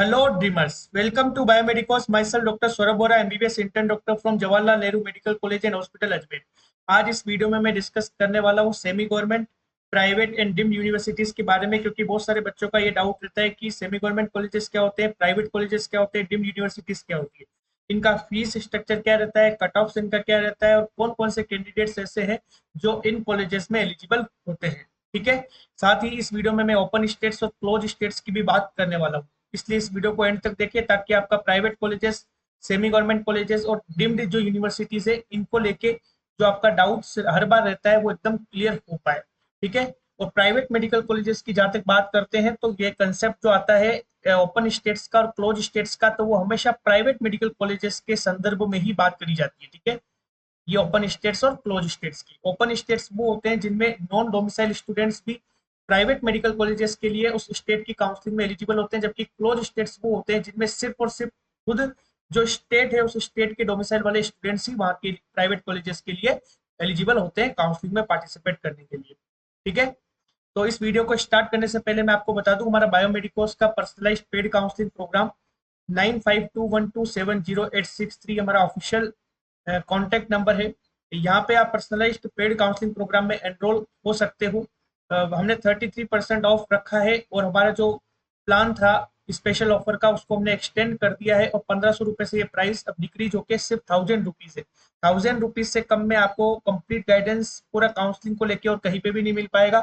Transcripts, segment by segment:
Hello dreamers, welcome to Biomedicos. Myself Dr. Saurabh Bora, MBBS intern doctor from Jawaharlal Nehru Medical College and Hospital Ajmer. आज इस video में मैं discuss करने वाला हूँ semi government, private and deemed universities के बारे में, क्योंकि बहुत सारे बच्चों का ये डाउट रहता है कि सेमी गवर्नमेंट कॉलेजेस क्या होते हैं, प्राइवेट कॉलेजेस क्या होते हैं, डीम्ड यूनिवर्सिटीज क्या होती है, इनका फीस स्ट्रक्चर क्या रहता है, कट ऑफ इनका क्या रहता है और कौन कौन से कैंडिडेट्स ऐसे हैं जो इन कॉलेजेस में एलिजिबल होते हैं। ठीक है। साथ ही इस वीडियो में मैं ओपन स्टेट्स और क्लोज स्टेट्स की भी बात करने वाला हूँ, इसलिए इस वीडियो को एंड तक देखिए ताकि आपका private colleges, semi government colleges और डीम्ड जो यूनिवर्सिटीज है इनको लेके जो आपका डाउट हर बार रहता है वो एकदम क्लियर हो पाए। ठीक है। और प्राइवेट मेडिकल कॉलेजेस की जहां तक बात करते हैं तो ये कंसेप्ट जो आता है ओपन स्टेट्स का और क्लोज स्टेट्स का, तो वो हमेशा प्राइवेट मेडिकल कॉलेजेस के संदर्भ में ही बात करी जाती है। ठीक है। ये ओपन स्टेट्स और क्लोज स्टेट्स की, ओपन स्टेट्स वो होते हैं जिनमें नॉन डोमिसाइल स्टूडेंट्स भी प्राइवेट मेडिकल कॉलेजेस के लिए उस स्टेट की काउंसलिंग में एलिजिबल होते हैं, जबकि क्लोज स्टेट्स वो होते हैं जिनमें सिर्फ और सिर्फ खुद जो स्टेट है उस स्टेट के डोमिसाइल वाले स्टूडेंट्स ही वहां के प्राइवेट कॉलेजेस के लिए एलिजिबल होते हैं काउंसलिंग में पार्टिसिपेट करने के लिए। ठीक है। तो इस वीडियो को स्टार्ट करने से पहले मैं आपको बता दूं, हमारा बायोमेडिकोस का पर्सनलाइज्ड पेड काउंसलिंग प्रोग्राम 9521270863 हमारा ऑफिशियल कॉन्टैक्ट नंबर है। यहाँ पे आप पर्सनलाइज्ड पेड काउंसलिंग प्रोग्राम में एनरोल हो सकते हो। हमने 33% ऑफ रखा है और हमारा जो प्लान था स्पेशल ऑफर का उसको हमने एक्सटेंड कर दिया है और 1500 रुपए से ये प्राइस अब डिक्रीज होकर सिर्फ 1000 रुपीज है। 1000 रुपीज से कम में आपको कंप्लीट गाइडेंस पूरा काउंसलिंग को लेके और कहीं पे भी नहीं मिल पाएगा।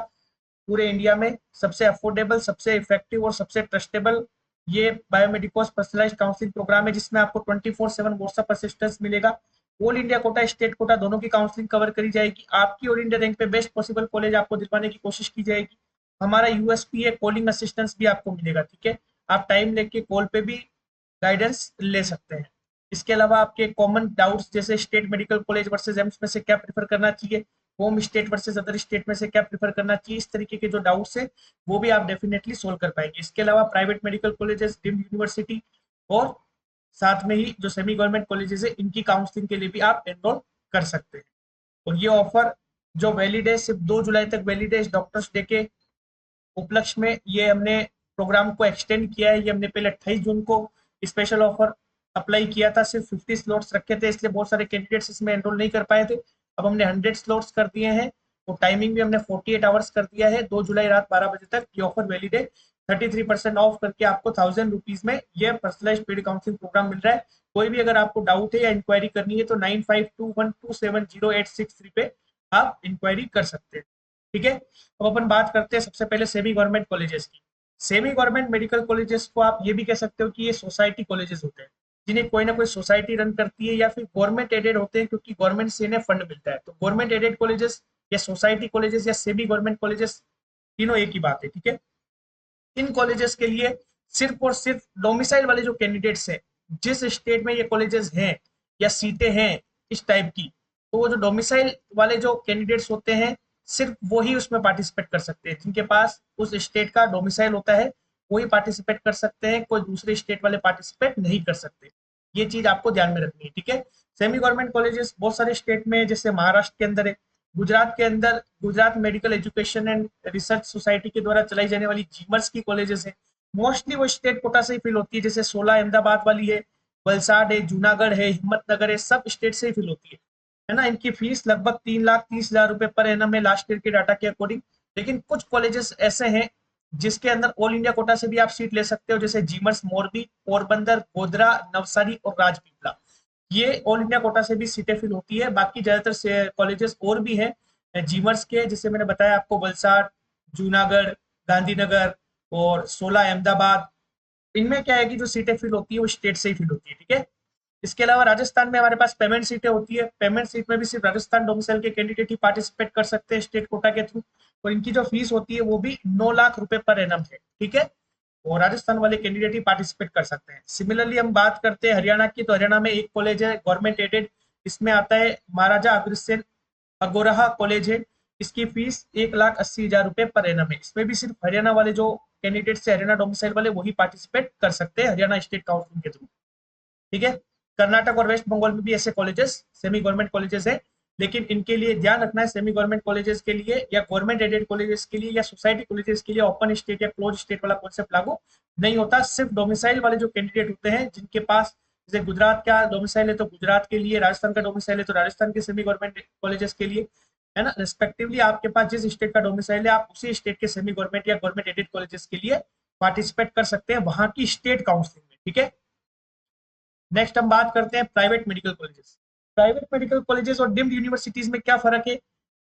पूरे इंडिया में सबसे अफोर्डेबल, सबसे इफेक्टिव और सबसे ट्रस्टेबल ये बायोमेडिकोस पर्सनलाइज्ड काउंसलिंग प्रोग्राम है, जिसमें आपको 24/7 व्हाट्सएप असिस्टेंस मिलेगा। All India quota, state quota दोनों की काउंसलिंग कवर करी जाएगी। आपकी ऑल इंडिया रैंक पे बेस्ट पॉसिबल कॉलेज आपको दिलवाने की कोशिश की जाएगी। हमारा यूएसपी है, कॉलिंग असिस्टेंस भी आपको मिलेगा। ठीक है। आप टाइम लेके कॉल पे भी गाइडेंस ले सकते हैं। इसके अलावा आपके कॉमन डाउट्स जैसे state medical college versus AIIMS में से क्या प्रेफर करना चाहिए, home state versus other state में से क्या प्रेफर करना चाहिए, इस तरीके के जो डाउट्स है वो भी आप डेफिनेटली सोल्व कर पाएंगे। इसके अलावा private medical colleges, deemed university और साथ में ही जो सेमी गवर्नमेंट कॉलेजेस है इनकी काउंसलिंग के लिए भी आप एनरोल कर सकते हैं। और ये ऑफर जो वैलिड है सिर्फ 2 जुलाई तक वैलिड है। इस डॉक्टर्स डे के उपलक्ष्य में ये हमने प्रोग्राम को एक्सटेंड किया है। ये हमने पहले 28 जून को स्पेशल ऑफर अप्लाई किया था, सिर्फ 50 स्लॉट्स रखे थे, इसलिए बहुत सारे कैंडिडेट्स इसमें एनरोल नहीं कर पाए थे। अब हमने 100 स्लॉट्स कर दिए हैं और टाइमिंग भी हमने 48 आवर्स कर दिया है। 2 जुलाई रात 12 बजे तक ये ऑफर वैलिड है। 33% ऑफ करके आपको 1000 रुपीज में ये पर्सनलाइज्ड पेड काउंसलिंग प्रोग्राम मिल रहा है। कोई भी अगर आपको डाउट है या इंक्वायरी करनी है तो 9521270863 पे आप इंक्वायरी कर सकते हैं। ठीक है। अब अपन बात करते हैं सबसे पहले सेमी गवर्नमेंट कॉलेजेस की। सेमी गवर्नमेंट मेडिकल कॉलेजेस को आप ये भी कह सकते हो कि ये सोसाइटी कॉलेजेस होते हैं, जिन्हें कोई ना कोई सोसाइटी रन करती है या फिर गवर्नमेंट एडेड होते हैं, क्योंकि गवर्नमेंट से इन्हें फंड मिलता है। तो गवर्नमेंट एडेड कॉलेजेस या सोसाइटी कॉलेजेस या सेमी गवर्नमेंट कॉलेजेस तीनों एक ही बात है। ठीक है। इन कॉलेजेस के लिए सिर्फ और सिर्फ डोमिसाइल वाले जो कैंडिडेट्स हैं, जिस स्टेट में ये कॉलेजेस हैं या सीटें हैं इस टाइप की, तो वो जो डोमिसाइल वाले जो कैंडिडेट्स होते हैं सिर्फ वो ही उसमें पार्टिसिपेट कर सकते हैं। जिनके पास उस स्टेट का डोमिसाइल होता है वही पार्टिसिपेट कर सकते हैं, कोई दूसरे स्टेट वाले पार्टिसिपेट नहीं कर सकते। ये चीज आपको ध्यान में रखनी है। ठीक है। सेमी गवर्नमेंट कॉलेजेस बहुत सारे स्टेट में, जैसे महाराष्ट्र के अंदर है, गुजरात के अंदर Gujarat medical education and research society के द्वारा चलाई जाने वाली जीमर्स की कॉलेजेस है। मोस्टली वो स्टेट कोटा से ही फिल होती है, जैसे 16 अहमदाबाद वाली है, वलसाड है, जूनागढ़ है, हिम्मतनगर है, सब स्टेट से ही फिल होती है ना। इनकी फीस लगभग 3,30,000 रुपए पर एनम है लास्ट ईयर के डाटा के अकॉर्डिंग। लेकिन कुछ कॉलेजेस ऐसे हैं जिसके अंदर ऑल इंडिया कोटा से भी आप सीट ले सकते हो, जैसे जीमर्स मोरबी, पोरबंदर, गोधरा, नवसारी और राजपीपला। ये ऑल इंडिया कोटा से भी सीटें फिल होती है। बाकी ज्यादातर से कॉलेजेस और भी हैं जीमर्स के, जिसे मैंने बताया आपको, वलसाड, जूनागढ़, गांधीनगर और 16 अहमदाबाद। इनमें क्या है कि जो सीटें फिल होती है वो स्टेट से ही फिल होती है। ठीक है। इसके अलावा राजस्थान में हमारे पास पेमेंट सीटें होती है। पेमेंट सीट में भी सिर्फ राजस्थान डोमिसाइल के कैंडिडेट ही पार्टिसिपेट कर सकते हैं स्टेट कोटा के थ्रू, और इनकी जो फीस होती है वो भी 9 लाख रुपए पर एनम है। ठीक है। और राजस्थान वाले कैंडिडेट ही पार्टिसिपेट कर सकते हैं। सिमिलरली हम बात करते हैं हरियाणा की, तो हरियाणा में एक कॉलेज है गवर्नमेंट एडेड, इसमें आता है महाराजा अग्रसेन अगोरहा कॉलेज है। इसकी फीस 1,80,000 रुपए पर एनम है। इसमें भी सिर्फ हरियाणा वाले जो कैंडिडेट से हरियाणा डोमिसाइल वाले वही पार्टिसिपेट कर सकते हैं हरियाणा स्टेट काउंसिल के थ्रू। ठीक है। कर्नाटक और वेस्ट बंगाल में भी ऐसे कॉलेजेस, सेमी गवर्नमेंट कॉलेजेस है, लेकिन इनके लिए ध्यान रखना है, सेमी गवर्नमेंट कॉलेजेस के लिए या गवर्नमेंट एडेड कॉलेजेस के लिए या सोसाइटी कॉलेजेस के लिए ओपन स्टेट या क्लोज स्टेट वाला कॉन्सेप्ट लागू नहीं होता। सिर्फ डोमिसाइल वाले जो कैंडिडेट होते हैं जिनके पास, जैसे गुजरात का डोमिसाइल है तो गुजरात के लिए, राजस्थान का डोमिसाइल है तो राजस्थान के सेमी गवर्नमेंट कॉलेजेस के लिए, है ना, रिस्पेक्टिवली आपके पास जिस स्टेट का डोमिसाइल है आप उसी स्टेट के सेमी गवर्नमेंट या गवर्नमेंट एडेड कॉलेजेस के लिए पार्टिसिपेट कर सकते हैं वहां की स्टेट काउंसलिंग में, ठीक है। नेक्स्ट हम बात करते हैं private medical colleges. Private medical colleges और डीम्ड यूनिवर्सिटीज में क्या फर्क है,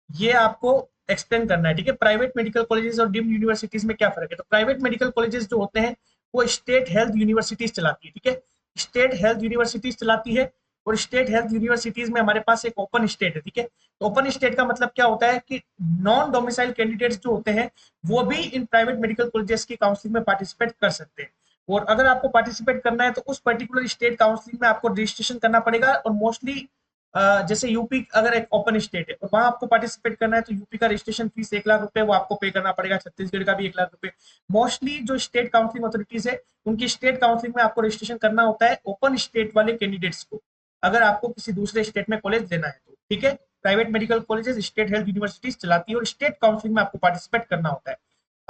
ये आपको एक्सप्लेन करना है, ठीक है। प्राइवेट मेडिकल कॉलेजेस और डीम्ड यूनिवर्सिटीज में क्या फर्क है, तो प्राइवेट मेडिकल कॉलेजेस जो होते हैं वो स्टेट हेल्थ यूनिवर्सिटीज चलाती है, ठीक है। स्टेट हेल्थ यूनिवर्सिटीज चलाती है, और स्टेट हेल्थ यूनिवर्सिटीज में हमारे पास एक ओपन स्टेट है, ठीक है। तो ओपन स्टेट का मतलब क्या होता है कि नॉन डोमिसाइल कैंडिडेट्स जो होते हैं वो भी इन प्राइवेट मेडिकल कॉलेजेस की काउंसलिंग में पार्टिसिपेट कर सकते हैं। और अगर आपको पार्टिसिपेट करना है तो उस पर्टिकुलर स्टेट काउंसलिंग में आपको रजिस्ट्रेशन करना पड़ेगा, और मोस्टली जैसे यूपी अगर एक ओपन स्टेट है और वहां आपको पार्टिसिपेट करना है तो यूपी का रजिस्ट्रेशन फीस 1 लाख रुपए वो आपको पे करना पड़ेगा, छत्तीसगढ़ का भी 1 लाख रुपए। मोस्टली जो स्टेट काउंसलिंग अथॉरिटीज है उनकी स्टेट काउंसलिंग में आपको रजिस्ट्रेशन करना होता है ओपन स्टेट वाले कैंडिडेट्स को, अगर आपको किसी दूसरे स्टेट में कॉलेज लेना है तो, ठीक है। Private medical colleges state health universities चलाती है और स्टेट काउंसलिंग में आपको पार्टिसिपेट करना होता है।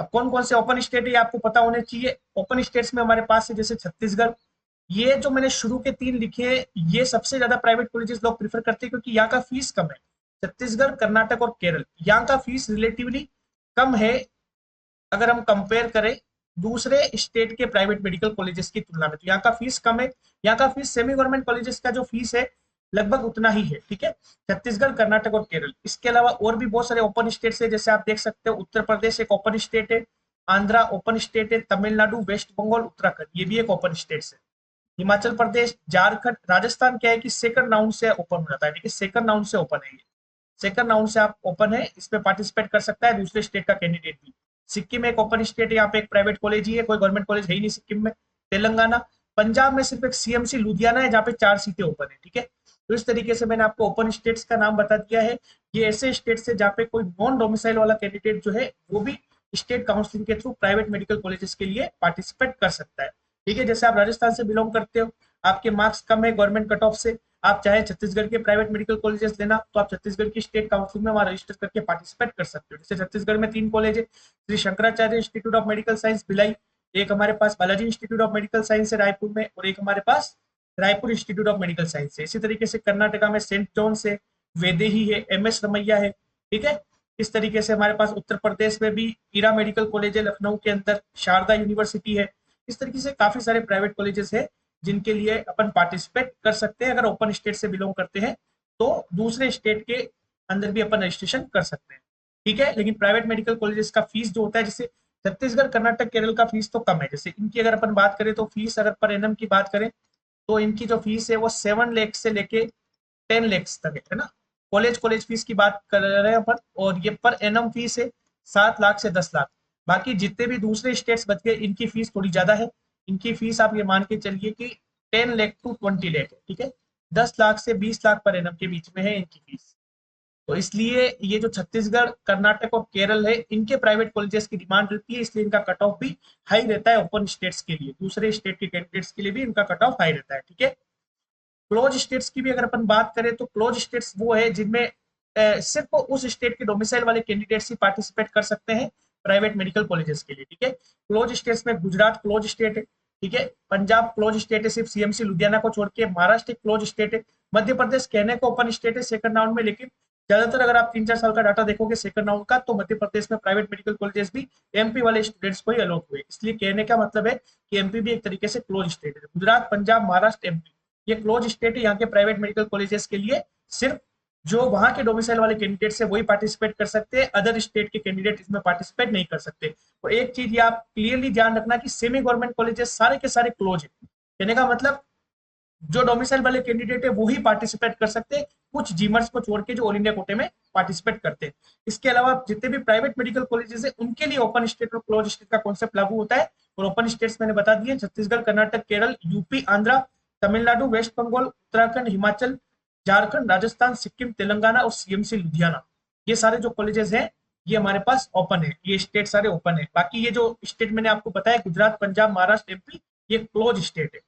अब कौन कौन से ओपन स्टेट है आपको पता होने चाहिए। ओपन स्टेट्स में हमारे पास है जैसे छत्तीसगढ़, ये जो मैंने शुरू के 3 लिखे हैं ये सबसे ज्यादा प्राइवेट कॉलेजेस लोग प्रीफर करते हैं क्योंकि यहाँ का फीस कम है। छत्तीसगढ़, कर्नाटक और केरल, यहाँ का फीस रिलेटिवली कम है अगर हम कंपेयर करें दूसरे स्टेट के प्राइवेट मेडिकल कॉलेजेस की तुलना में, तो यहाँ का फीस कम है। यहाँ का फीस सेमी गवर्नमेंट कॉलेजेस का जो फीस है लगभग उतना ही है, ठीक है। छत्तीसगढ़, कर्नाटक और केरल, इसके अलावा और भी बहुत सारे ओपन स्टेट्स है, जैसे आप देख सकते हो उत्तर प्रदेश एक ओपन स्टेट है, आंध्रा ओपन स्टेट है, तमिलनाडु, वेस्ट बंगाल, उत्तराखंड ये भी एक ओपन स्टेट है, हिमाचल प्रदेश, झारखंड, राजस्थान क्या है कि सेकंड राउंड से ओपन हो जाता है, ठीक है। सेकंड राउंड से ओपन है ये, सेकंड राउंड से आप ओपन है, इसमें पार्टिसिपेट कर सकता है दूसरे स्टेट का कैंडिडेट भी। सिक्किम एक ओपन स्टेट है, यहाँ पे एक प्राइवेट कॉलेज ही है, कोई गवर्नमेंट कॉलेज है ही नहीं सिक्किम में। तेलंगाना, पंजाब में सिर्फ एक सीएमसी लुधियाना है जहाँ पे 4 सीटें ओपन है, ठीक है। तो इस तरीके से मैंने आपको ओपन स्टेट्स का नाम बता दिया है। ये ऐसे स्टेट्स है जहाँ पे कोई नॉन डोमिसाइल वाला कैंडिडेट जो है वो भी स्टेट काउंसलिंग के थ्रू प्राइवेट मेडिकल कॉलेजेस के लिए पार्टिसिपेट कर सकता है, ठीक है। जैसे आप राजस्थान से बिलोंग करते हो, आपके मार्क्स कम है गवर्नमेंट कट ऑफ से, आप चाहे छत्तीसगढ़ के प्राइवेट मेडिकल कॉलेजेस लेना तो आप छत्तीसगढ़ की स्टेट काउंसिल में वहां रजिस्टर करके पार्टिसिपेट कर सकते हो। जैसे छत्तीसगढ़ में 3 कॉलेज है, Shri Shankaracharya institute of medical science Bhilai, एक हमारे पास Balaji institute of medical science है रायपुर में, और एक हमारे पास Raipur institute of medical science है। इसी तरीके से कर्नाटका में सेंट जॉन्स है, वेदेही है, एमएस रमैया है, ठीक है। इस तरीके से हमारे पास उत्तर प्रदेश में भी ईरा मेडिकल कॉलेज है लखनऊ के अंदर, शारदा यूनिवर्सिटी है। इस तरीके से काफी सारे प्राइवेट कॉलेजेस है जिनके लिए अपन पार्टिसिपेट कर सकते हैं। अगर ओपन स्टेट से बिलोंग करते हैं तो दूसरे स्टेट के अंदर भी अपन रजिस्ट्रेशन कर सकते हैं, ठीक है। लेकिन प्राइवेट मेडिकल कॉलेजेस का फीस जो होता है, जैसे छत्तीसगढ़, कर्नाटक, केरल का फीस तो कम है, जैसे इनकी अगर अपन बात करें तो फीस अगर पर एनम की बात करें तो इनकी जो फीस है वो 7 लाख से लेके 10 लाख तक है ना। कॉलेज कॉलेज फीस की बात कर रहे हैं अपन, और ये पर एनम फीस है 7 लाख से 10 लाख। बाकी जितने भी दूसरे स्टेट्स बच गए इनकी फीस थोड़ी ज्यादा है। इनकी फीस आप ये मान के चलिए कि 10 लाख टू 20 लाख है, ठीक है। 10 लाख से 20 लाख पर एनम के बीच में है इनकी फीस। तो इसलिए ये जो छत्तीसगढ़, कर्नाटक और केरल है इनके प्राइवेट कॉलेजेस की डिमांड रहती है, इसलिए इनका कट ऑफ भी हाई रहता है ओपन स्टेट्स के लिए, दूसरे स्टेट के कैंडिडेट्स के लिए भी इनका कट ऑफ हाई रहता है, ठीक है। क्लोज स्टेट्स की भी अगर अपन बात करें तो क्लोज स्टेट्स वो है जिनमें सिर्फ उस स्टेट के डोमिसाइल वाले कैंडिडेट्स ही पार्टिसिपेट कर सकते हैं प्राइवेट मेडिकल कॉलेजेस के लिए, ठीक है। क्लोज स्टेट्स में गुजरात क्लोज स्टेट है, ठीक है। पंजाब क्लोज स्टेट है सिर्फ सीएमसी लुधियाना को छोड़ के, महाराष्ट्र क्लोज स्टेट है, मध्य प्रदेश कहने को ओपन स्टेट है सेकंड राउंड में, लेकिन ज्यादातर अगर आप 3-4 साल का डाटा देखोगे सेकंड राउंड का तो मध्य प्रदेश में प्राइवेट मेडिकल कॉलेजेस भी एमपी वाले स्टूडेंट्स को ही अलॉट हुए, इसलिए कहने का मतलब है कि एमपी भी एक तरीके से क्लोज स्टेट है। गुजरात, पंजाब, महाराष्ट्र, एमपी ये क्लोज स्टेट है, यहाँ के प्राइवेट मेडिकल कॉलेजेस के लिए सिर्फ जो वहां के डोमिसाइल वाले कैंडिडेट्स है वही पार्टिसिपेट कर सकते हैं, अदर स्टेट के कैंडिडेट इसमें पार्टिसिपेट नहीं कर सकते। और एक चीज ये आप क्लियरली ध्यान रखना कि सेमी गवर्नमेंट कॉलेजेस सारे के सारे क्लोज है, कहने का मतलब जो डोमिसाइल वाले कैंडिडेट है वो ही पार्टिसिपेट कर सकते हैं, कुछ जीमर्स को छोड़ के जो ऑल इंडिया कोटे में पार्टिसिपेट करते हैं। इसके अलावा जितने भी प्राइवेट मेडिकल कॉलेजेस है उनके लिए ओपन स्टेट और क्लोज स्टेट का कॉन्सेप्ट लागू होता है। और ओपन स्टेट्स मैंने बता दिए छत्तीसगढ़, कर्नाटक, केरल, यूपी, आंध्रा, तमिलनाडु, वेस्ट बंगाल, उत्तराखंड, हिमाचल, झारखंड, राजस्थान, सिक्किम, तेलंगाना और सीएमसी लुधियाना, ये सारे जो कॉलेजेस हैं ये हमारे पास ओपन है, ये स्टेट सारे ओपन है। बाकी ये जो स्टेट मैंने आपको बताया गुजरात, पंजाब, महाराष्ट्र, एमपी, ये क्लोज स्टेट है,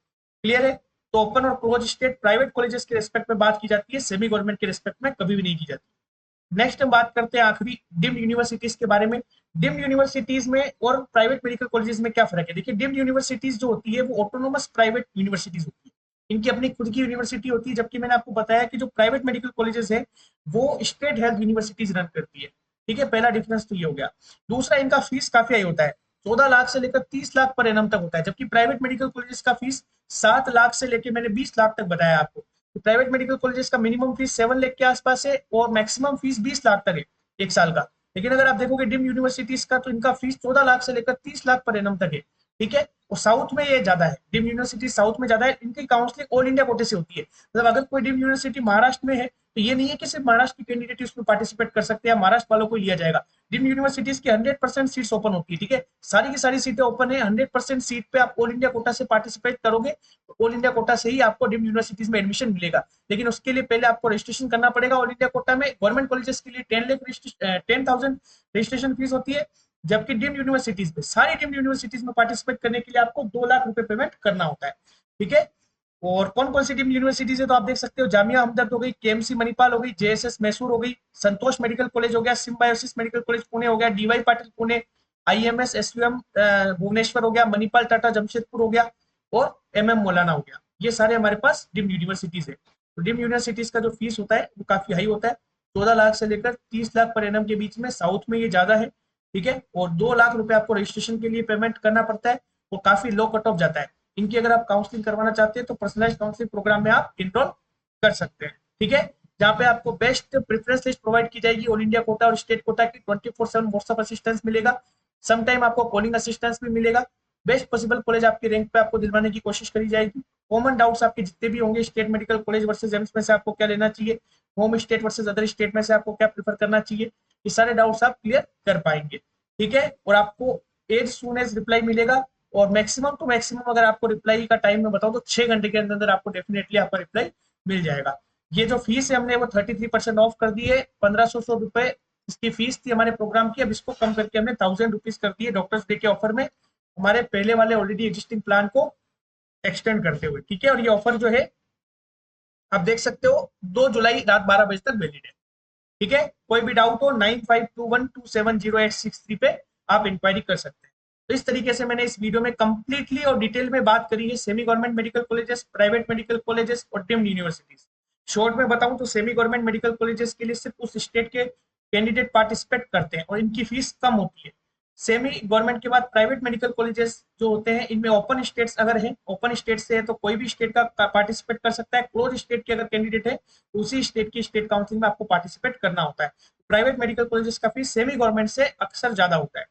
क्लियर है। तो ओपन और क्लोज स्टेट प्राइवेट कॉलेजेस के रेस्पेक्ट में बात की जाती है, सेमी गवर्नमेंट के रेस्पेक्ट में कभी भी नहीं की जाती। नेक्स्ट हम बात करते हैं आखिरी डीम्ड यूनिवर्सिटीज के बारे में। डीम्ड यूनिवर्सिटीज में और प्राइवेट मेडिकल कॉलेजेस में क्या फर्क है? देखिए, डीम्ड यूनिवर्सिटीज जो होती है वो ऑटोनोमस प्राइवेट यूनिवर्सिटीज होती है, इनकी अपनी खुद की यूनिवर्सिटी होती है, जबकि मैंने आपको बताया कि जो प्राइवेट मेडिकल कॉलेजेस है वो स्टेट हेल्थ यूनिवर्सिटीज रन करती है। ठीक है, पहला डिफरेंस तो ये हो गया। दूसरा, इनका फीस काफी हाई होता है, 14 लाख से लेकर 30 लाख पर एनम तक होता है, जबकि प्राइवेट मेडिकल कॉलेजेस का फीस 7 लाख से लेकर मैंने 20 लाख तक बताया आपको। तो प्राइवेट मेडिकल कॉलेजेस का मिनिमम फीस 7 लाख के आसपास है और मैक्सिमम फीस 20 लाख तक है एक साल का। लेकिन अगर आप देखोगे डिम यूनिवर्सिटीज का, तो इनका फीस 14 लाख से लेकर 30 लाख पर एनम तक है। ठीक है, और साउथ में ये ज्यादा है, डिम यूनिवर्सिटी साउथ में ज्यादा है, इनकी काउंसलिंग ऑल इंडिया कोटे से होती है। मतलब अगर कोई डिम यूनिवर्सिटी महाराष्ट्र में है तो ये नहीं है कि सिर्फ महाराष्ट्र के कैंडिडेट उसमें पार्टिसिपेट कर सकते हैं, महाराष्ट्र वालों को लिया जाएगा। डिम यूनिवर्सिटीज की 100% सीट्स ओपन होती है। ठीक है, सारी की सारी सीटें ओपन है, 100% सीट पे आप ऑल इंडिया कोटा से पार्टिसिपेट करोगे तो ऑल इंडिया कोटा से ही आपको डिम यूनिवर्सिटीज में एडमिशन मिलेगा। लेकिन उसके लिए पहले आपको रजिस्ट्रेशन करना पड़ेगा ऑल इंडिया कोटा में। गवर्नमेंट कॉलेजेस के लिए 10,000 रजिस्ट्रेशन फीस होती है, जबकि डीम्ड यूनिवर्सिटीज में, सारी डीम्ड यूनिवर्सिटीज में पार्टिसिपेट करने के लिए आपको 2 लाख रुपए पेमेंट करना होता है। ठीक है, और कौन कौन सी डीम्ड यूनिवर्सिटीज है तो आप देख सकते हो, जामिया हमदर्द हो गई, केएमसी मणिपाल हो गई, जेएसएस मैसूर हो गई, संतोष मेडिकल कॉलेज हो गया, सिम्बायोसिस मेडिकल कॉलेज पुणे हो गया, D Y Patil Pune, IMS SUM Bhubaneswar हो गया, मणिपाल टाटा जमशेदपुर हो गया और एमएम मौलाना हो गया। ये सारे हमारे पास डीम्ड यूनिवर्सिटीज है। तो डीम्ड यूनिवर्सिटीज का जो फीस होता है वो काफी हाई होता है, 14 लाख से लेकर 30 लाख पर एनम के बीच में, साउथ में ये ज्यादा है। ठीक है, और 2 लाख रुपए आपको रजिस्ट्रेशन के लिए पेमेंट करना पड़ता है, वो काफी लो कट ऑफ जाता है। इनकी अगर आप काउंसलिंग करवाना चाहते हैं तो पर्सनलाइज काउंसलिंग प्रोग्राम में आप इनरोल कर सकते हैं। ठीक है, जहाँ पे आपको बेस्ट प्रेफरेंस लिस्ट प्रोवाइड की जाएगी, ऑल इंडिया कोटा और स्टेट कोटा की 24/7 व्हाट्सएप असिस्टेंस मिलेगा, सम टाइम आपको कॉलिंग असिस्टेंस भी मिलेगा। बेस्ट पॉसिबल कॉलेज आपकी रैंक पे आपको दिलवाने की कोशिश करी जाएगी। कॉमन डाउट्स आपके जितने भी होंगे, state medical college versus AIIMS में से आपको क्या लेना चाहिए, home state versus other state में से आपको क्या प्रेफर करना चाहिए, ये सारे डाउट्स आप क्लियर कर पाएंगे। ठीक है, और आपको एज सून एज रिप्लाई मिलेगा, और मैक्सिमम टू मैक्सिमम अगर आपको रिप्लाई का टाइम में बताऊं तो 6 घंटे के अंदर आपको डेफिनेटली आपका रिप्लाई मिल जाएगा। ये जो फीस है हमने वो 33% ऑफ कर दी है, 1500 रुपए इसकी फीस थी हमारे प्रोग्राम की, अब इसको कम करके हमने 1000 रुपीज कर दी है डॉक्टर्स डे के ऑफर में, हमारे पहले वाले ऑलरेडी एग्जिस्टिंग प्लान को एक्सटेंड करते हुए। ठीक है, और ये ऑफर जो है आप देख सकते हो 2 जुलाई रात 12 बजे तक वैलिड है। ठीक है, कोई भी डाउट हो 9521270863 पे आप इंक्वायरी कर सकते हैं। तो इस तरीके से मैंने इस वीडियो में कंप्लीटली और डिटेल में बात करी है semi government medical colleges, private medical colleges और डीम्ड यूनिवर्सिटीज। शॉर्ट में बताऊं तो सेमी गवर्नमेंट मेडिकल कॉलेजेस के लिए सिर्फ उस स्टेट के कैंडिडेट पार्टिसिपेट करते हैं और इनकी फीस कम होती है। सेमी गवर्नमेंट के बाद प्राइवेट मेडिकल कॉलेजेस जो होते हैं, इनमें ओपन स्टेट्स अगर है, ओपन स्टेट से है तो कोई भी स्टेट का पार्टिसिपेट कर सकता है। क्लोज स्टेट के अगर कैंडिडेट है तो उसी स्टेट की स्टेट काउंसिल में आपको पार्टिसिपेट करना होता है। प्राइवेट मेडिकल कॉलेजेस का फीस सेमी गवर्नमेंट से अक्सर ज्यादा होता है।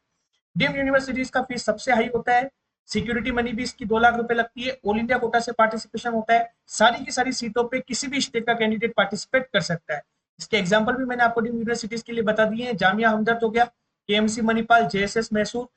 डीम्ड यूनिवर्सिटीज का फीस सबसे हाई होता है, सिक्योरिटी मनी भी इसकी 2 लाख रुपए लगती है, ऑल इंडिया कोटा से पार्टिसिपेशन होता है, सारी की सारी सीटों पे किसी भी स्टेट का कैंडिडेट पार्टिसिपेट कर सकता है। इसके एग्जांपल भी मैंने आपको डीम्ड यूनिवर्सिटीज के लिए बता दिए हैं, जामिया हमदर्द हो गया, KMC Manipal, JSS Mysore,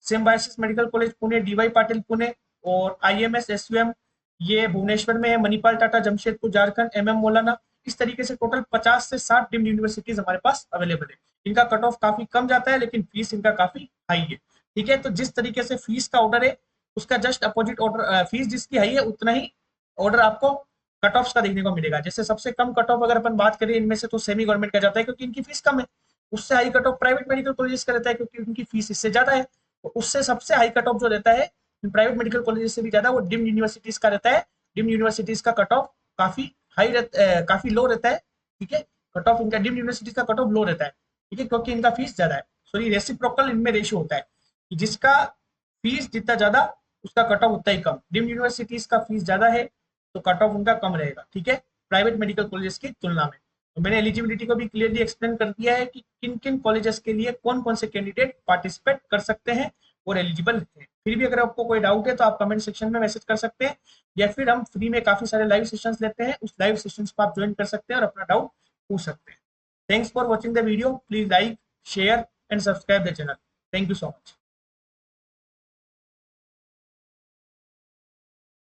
Symbiosis medical college Pune, DY Patil Pune और आईएमएस एसयूएम ये भुवनेश्वर में है, मणिपाल टाटा जमशेदपुर झारखंड, एमएम मौलाना। इस तरीके से टोटल 50 से 60 डीम्ड यूनिवर्सिटीज हमारे पास अवेलेबल है। इनका कट ऑफ काफी कम जाता है लेकिन फीस इनका काफी हाई है। ठीक है, तो जिस तरीके से फीस का ऑर्डर है उसका जस्ट अपोजिट ऑर्डर, फीस जिसकी हाई है उतना ही ऑर्डर आपको कट ऑफ का देखने को मिलेगा। जैसे सबसे कम कट ऑफ अगर अपन बात करें इनमें से तो सेमी गवर्नमेंट का जाता है क्योंकि इनकी फीस कम है। उससे high cut off private medical colleges का रहता है क्योंकि उनकी फीस इससे ज्यादा है। तो उससे सबसे हाई कट ऑफ जो रहता है प्राइवेट मेडिकल कॉलेजेस से भी ज्यादा वो डीम्ड यूनिवर्सिटीज का रहता है। डीम्ड यूनिवर्सिटीज का कट ऑफ काफी काफी लो रहता है। ठीक है, कट ऑफ इनका डीम्ड यूनिवर्सिटीज का कट ऑफ लो रहता है। ठीक है, क्योंकि इनका फीस ज्यादा है। सॉरी, रेसिप्रोकल इनमें रेशियो होता है कि जिसका फीस जितना ज्यादा उसका कट ऑफ उतना ही कम। डीम्ड यूनिवर्सिटीज का फीस ज्यादा है तो कट ऑफ उनका कम रहेगा। ठीक है, प्राइवेट मेडिकल कॉलेजेस की तुलना में। तो मैंने एलिजिबिलिटी को भी क्लियरली एक्सप्लेन कर दिया है कि किन किन कॉलेजेस के लिए कौन कौन से कैंडिडेट पार्टिसिपेट कर सकते हैं और एलिजिबल हैं। फिर भी अगर आपको कोई डाउट है तो आप कमेंट सेक्शन में मैसेज कर सकते हैं, या फिर हम फ्री में काफी सारे लाइव सेशंस लेते हैं, उस लाइव सेशंस को आप ज्वाइन कर सकते हैं और अपना डाउट पूछ सकते हैं। Thanks for watching the video, please like, share and subscribe the channel. Thank you so much.